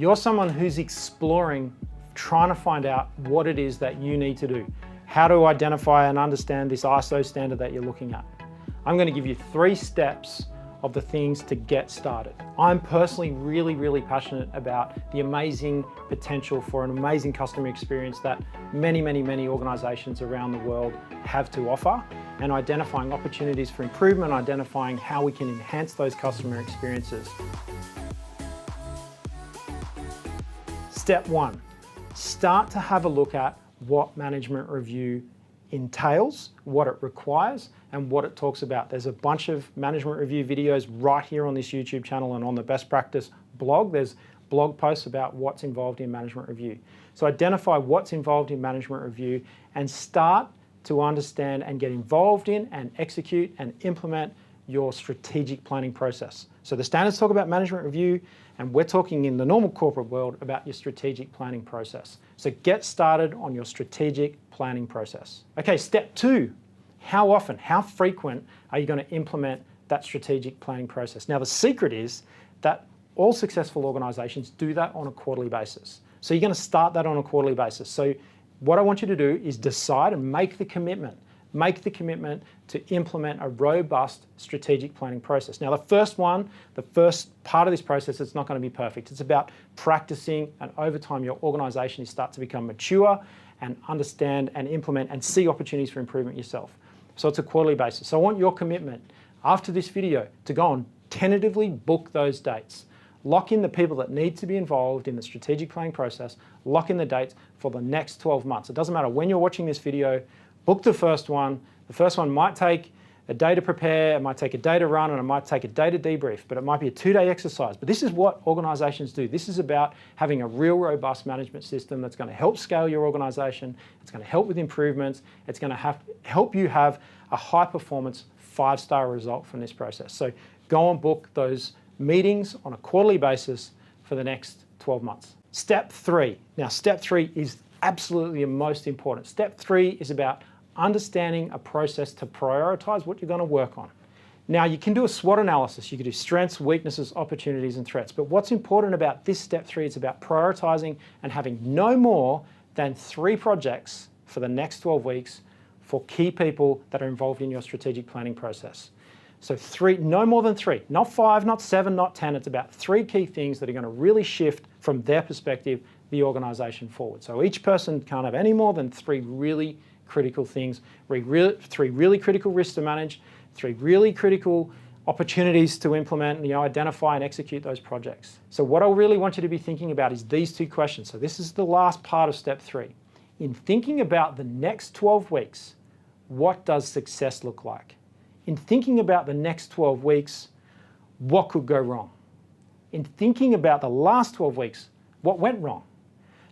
You're someone who's exploring, trying to find out what it is that you need to do, how to identify and understand this ISO standard that you're looking at. I'm going to give you 3 steps of the things to get started. I'm personally really passionate about the amazing potential for an amazing customer experience that many organizations around the world have to offer, and identifying opportunities for improvement, identifying how we can enhance those customer experiences. Step 1, start to have a look at what management review entails, what it requires, and what it talks about. There's a bunch of management review videos right here on this YouTube channel and on the Best Practice blog. There's blog posts about what's involved in management review. So identify what's involved in management review and start to understand and get involved in and execute and implement your strategic planning process. So the standards talk about management review, and we're talking in the normal corporate world about your strategic planning process. So get started on your strategic planning process. Okay, step 2, how often, how frequent are you going to implement that strategic planning process? Now the secret is that all successful organizations do that on a quarterly basis. So you're going to start that on a quarterly basis. So what I want you to do is decide and make the commitment to implement a robust strategic planning process. Now the first part of this process, it's not going to be perfect. It's about practicing, and over time your organization starts to become mature and understand and implement and see opportunities for improvement yourself. So it's a quarterly basis. So I want your commitment after this video to go and tentatively book those dates. Lock in the people that need to be involved in the strategic planning process, lock in the dates for the next 12 months. It doesn't matter when you're watching this video, book the first one. The first one might take a day to prepare, it might take a day to run, and it might take a day to debrief, but it might be a 2-day exercise. But this is what organizations do. This is about having a real robust management system that's going to help scale your organization, it's going to help with improvements, it's going to help you have a high performance 5-star result from this process. So go and book those meetings on a quarterly basis for the next 12 months. Step 3. Now step 3 is absolutely the most important. Step 3 is about understanding a process to prioritize what you're going to work on. Now you can do a SWOT analysis, you can do strengths, weaknesses, opportunities and threats, but what's important about this step 3 is about prioritizing and having no more than 3 projects for the next 12 weeks for key people that are involved in your strategic planning process. So 3, no more than 3, not 5, not 7, not 10, it's about 3 key things that are going to really shift from their perspective the organization forward. So each person can't have any more than 3 really critical things, 3 really critical risks to manage, 3 really critical opportunities to implement, and identify and execute those projects. So what I really want you to be thinking about is these 2 questions. So this is the last part of step 3. In thinking about the next 12 weeks, what does success look like? In thinking about the next 12 weeks, what could go wrong? In thinking about the last 12 weeks, what went wrong?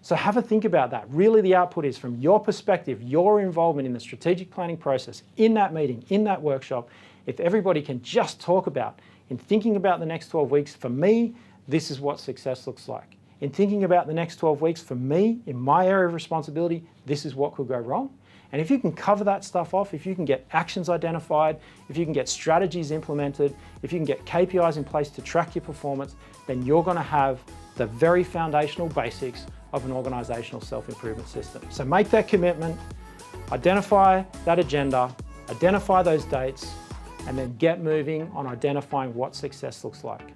So have a think about that. Really the output is from your perspective, your involvement in the strategic planning process, in that meeting, in that workshop, if everybody can just talk about, in thinking about the next 12 weeks, for me, this is what success looks like. In thinking about the next 12 weeks, for me, in my area of responsibility, this is what could go wrong. And if you can cover that stuff off, if you can get actions identified, if you can get strategies implemented, if you can get KPIs in place to track your performance, then you're going to have the very foundational basics of an organizational self-improvement system. So make that commitment, identify that agenda, identify those dates, and then get moving on identifying what success looks like.